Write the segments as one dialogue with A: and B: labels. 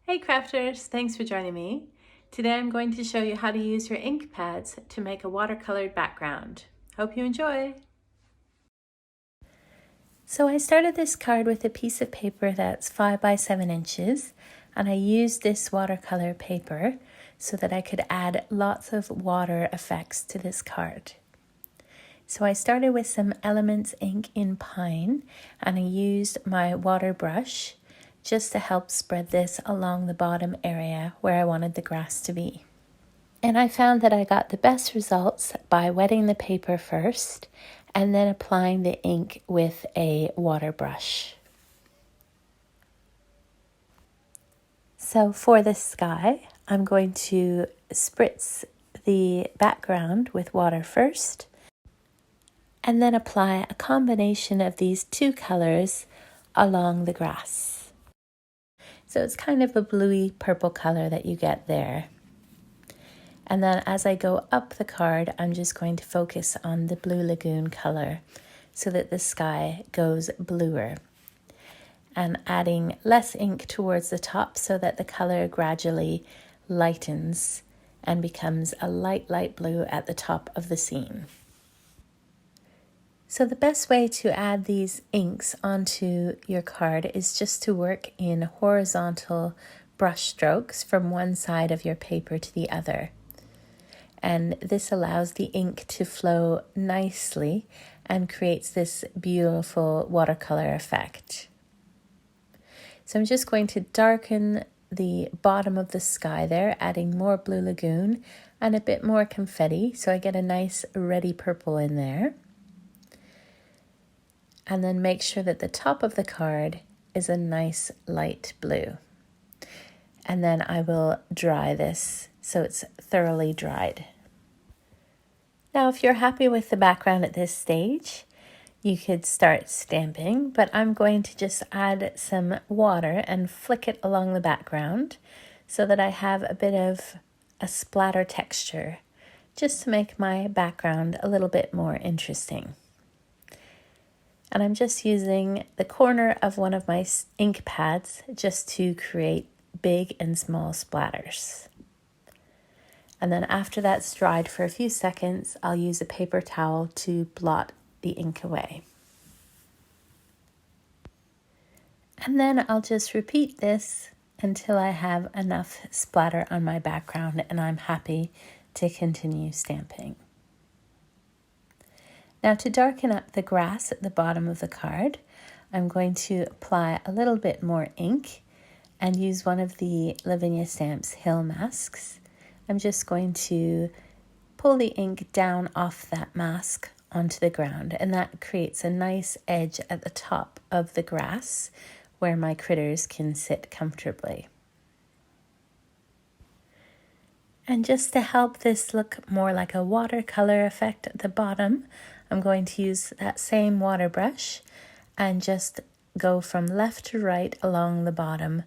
A: Hey crafters, thanks for joining me. Today I'm going to show you how to use your ink pads to make a watercolored background. Hope you enjoy! So I started this card with a piece of paper that's 5 by 7 inches, and I used this watercolor paper so that I could add lots of water effects to this card. So I started with some Elements ink in Pine, and I used my water brush just to help spread this along the bottom area where I wanted the grass to be. And I found that I got the best results by wetting the paper first and then applying the ink with a water brush. So for the sky, I'm going to spritz the background with water first and then apply a combination of these two colors along the grass. So it's kind of a bluey purple color that you get there. And then as I go up the card, I'm just going to focus on the blue lagoon color so that the sky goes bluer. And adding less ink towards the top so that the color gradually lightens and becomes a light blue at the top of the scene. So the best way to add these inks onto your card is just to work in horizontal brush strokes from one side of your paper to the other. And this allows the ink to flow nicely and creates this beautiful watercolor effect. So I'm just going to darken the bottom of the sky there, adding more blue lagoon and a bit more confetti, so I get a nice reddy purple in there. And then make sure that the top of the card is a nice light blue. And then I will dry this so it's thoroughly dried. Now, if you're happy with the background at this stage, you could start stamping, but I'm going to just add some water and flick it along the background so that I have a bit of a splatter texture, just to make my background a little bit more interesting. And I'm just using the corner of one of my ink pads just to create big and small splatters. And then after that's dried for a few seconds, I'll use a paper towel to blot the ink away. And then I'll just repeat this until I have enough splatter on my background and I'm happy to continue stamping. Now, to darken up the grass at the bottom of the card, I'm going to apply a little bit more ink and use one of the Lavinia Stamps Hill masks. I'm just going to pull the ink down off that mask onto the ground, and that creates a nice edge at the top of the grass where my critters can sit comfortably. And just to help this look more like a watercolor effect at the bottom, I'm going to use that same water brush and just go from left to right along the bottom,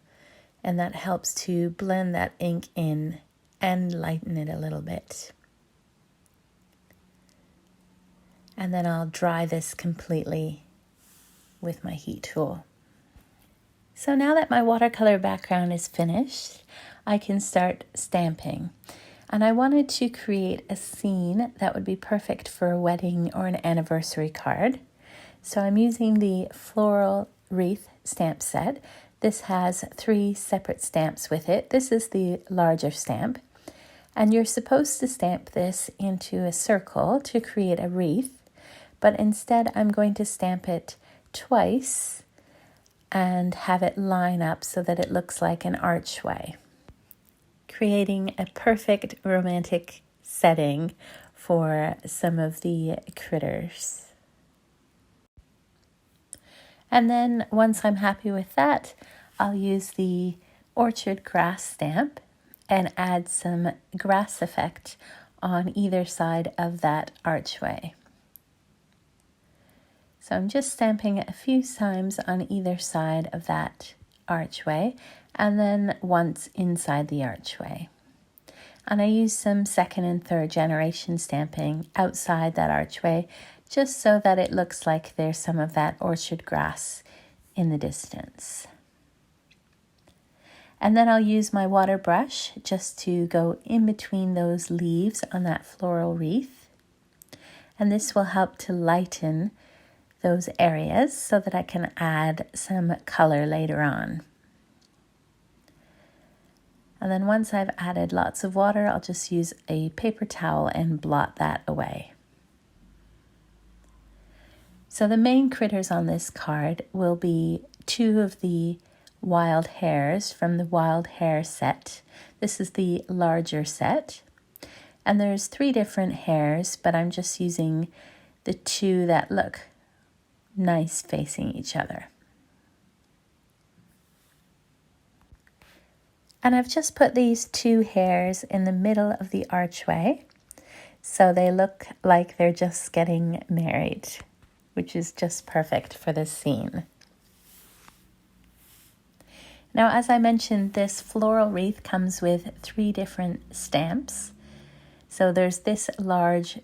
A: and that helps to blend that ink in and lighten it a little bit. And then I'll dry this completely with my heat tool. So now that my watercolor background is finished, I can start stamping. And I wanted to create a scene that would be perfect for a wedding or an anniversary card. So I'm using the Floral Wreath stamp set. This has 3 separate stamps with it. This is the larger stamp. And you're supposed to stamp this into a circle to create a wreath. But instead I'm going to stamp it twice and have it line up so that it looks like an archway, creating a perfect romantic setting for some of the critters. And then once I'm happy with that, I'll use the orchard grass stamp and add some grass effect on either side of that archway. So I'm just stamping a few times on either side of that archway and then once inside the archway. And I use some 2nd and 3rd generation stamping outside that archway just so that it looks like there's some of that orchard grass in the distance. And then I'll use my water brush just to go in between those leaves on that floral wreath. And this will help to lighten those areas so that I can add some color later on. And then once I've added lots of water, I'll just use a paper towel and blot that away. So the main critters on this card will be 2 of the wild hares from the wild hare set. This is the larger set. And there's 3 different hares, but I'm just using the 2 that look nice facing each other. And I've just put these 2 hares in the middle of the archway, so they look like they're just getting married, which is just perfect for this scene. Now, as I mentioned, this floral wreath comes with 3 different stamps. So there's this large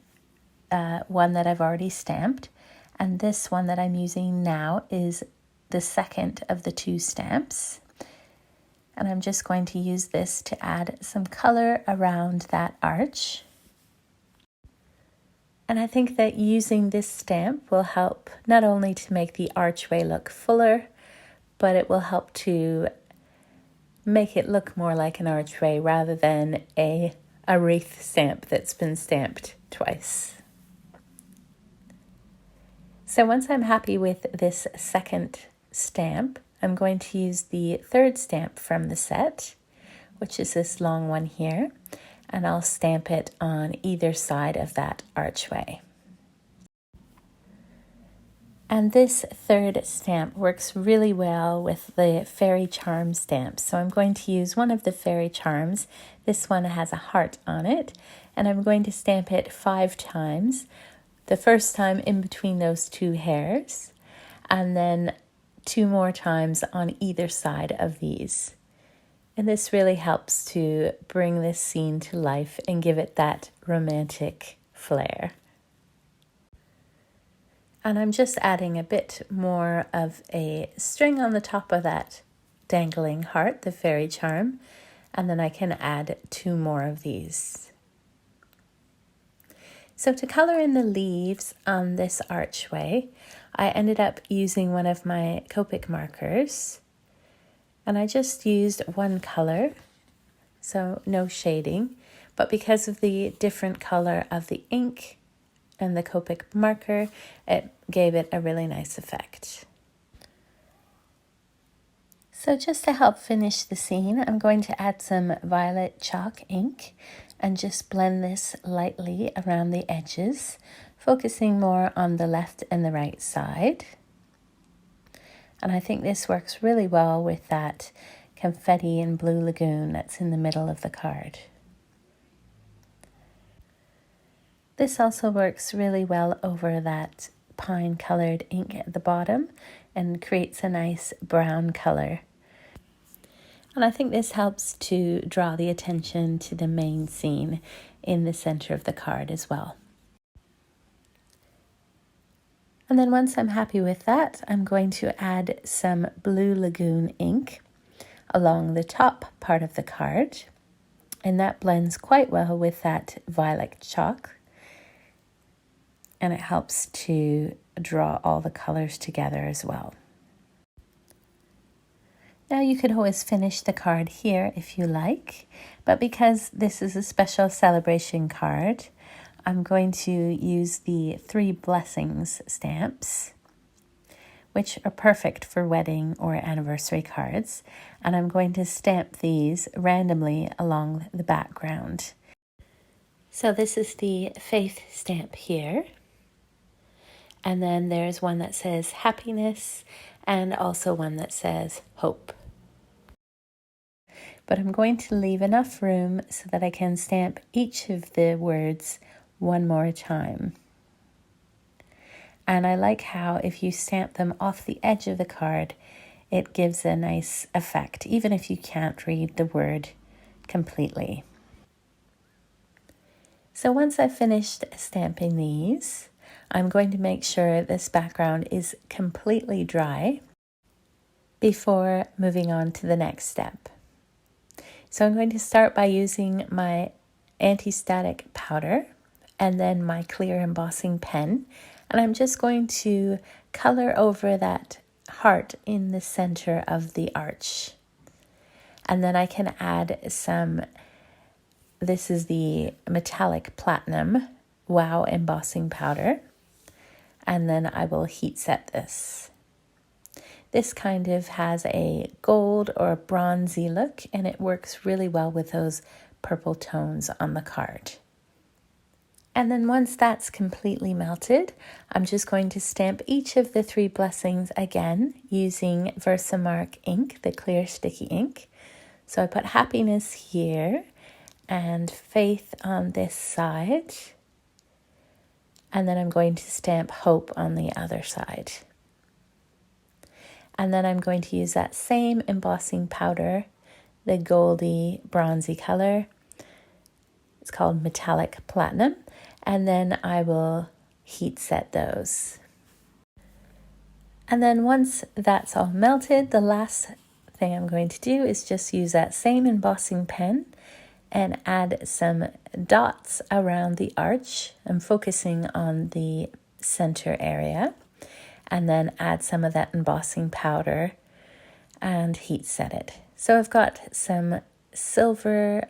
A: one that I've already stamped, and this one that I'm using now is the second of the 2 stamps. And I'm just going to use this to add some color around that arch. And I think that using this stamp will help not only to make the archway look fuller, but it will help to make it look more like an archway rather than a wreath stamp that's been stamped twice. So once I'm happy with this second stamp, I'm going to use the 3rd stamp from the set, which is this long one here, and I'll stamp it on either side of that archway. And this 3rd stamp works really well with the fairy charm stamp. So I'm going to use one of the fairy charms. This one has a heart on it, and I'm going to stamp it 5 times. The first time in between those 2 hares, and then 2 more times on either side of these. And this really helps to bring this scene to life and give it that romantic flair. And I'm just adding a bit more of a string on the top of that dangling heart, the fairy charm, and then I can add 2 more of these. So to color in the leaves on this archway, I ended up using one of my Copic markers, and I just used 1 color, so no shading, but because of the different color of the ink and the Copic marker, it gave it a really nice effect. So just to help finish the scene, I'm going to add some violet chalk ink and just blend this lightly around the edges, focusing more on the left and the right side. And I think this works really well with that confetti and blue lagoon that's in the middle of the card. This also works really well over that pine colored ink at the bottom and creates a nice brown color. And I think this helps to draw the attention to the main scene in the center of the card as well. And then once I'm happy with that, I'm going to add some blue lagoon ink along the top part of the card. And that blends quite well with that violet chalk. And it helps to draw all the colors together as well. Now you could always finish the card here if you like, but because this is a special celebration card, I'm going to use the 3 blessings stamps, which are perfect for wedding or anniversary cards, and I'm going to stamp these randomly along the background. So this is the faith stamp here, and then there's one that says happiness and also one that says hope. But I'm going to leave enough room so that I can stamp each of the words 1 more time. And I like how if you stamp them off the edge of the card, it gives a nice effect, even if you can't read the word completely. So once I've finished stamping these, I'm going to make sure this background is completely dry before moving on to the next step. So I'm going to start by using my anti-static powder and then my clear embossing pen. And I'm just going to color over that heart in the center of the arch. And then I can add some, this is the metallic platinum Wow embossing powder. And then I will heat set this. This kind of has a gold or a bronzy look, and it works really well with those purple tones on the card. And then once that's completely melted, I'm just going to stamp each of the 3 blessings again using Versamark ink, the clear sticky ink. So I put happiness here and faith on this side. And then I'm going to stamp hope on the other side. And then I'm going to use that same embossing powder, the goldy bronzy color. It's called metallic platinum. And then I will heat set those. And then once that's all melted, the last thing I'm going to do is just use that same embossing pen and add some dots around the arch. I'm focusing on the center area, and then add some of that embossing powder and heat set it. So I've got some silver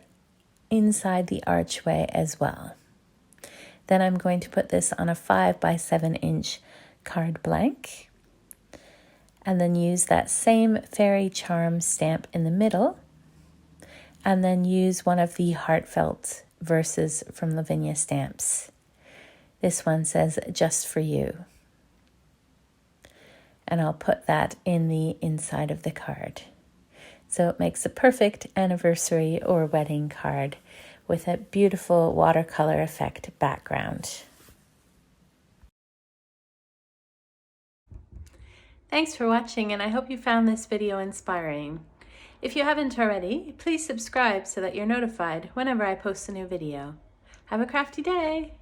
A: inside the archway as well. Then I'm going to put this on a 5 by 7 inch card blank, and then use that same fairy charm stamp in the middle, and then use one of the heartfelt verses from Lavinia stamps. This one says, "Just for you." And I'll put that in the inside of the card. So it makes a perfect anniversary or wedding card with a beautiful watercolor effect background. Thanks for watching, and I hope you found this video inspiring. If you haven't already, please subscribe so that you're notified whenever I post a new video. Have a crafty day!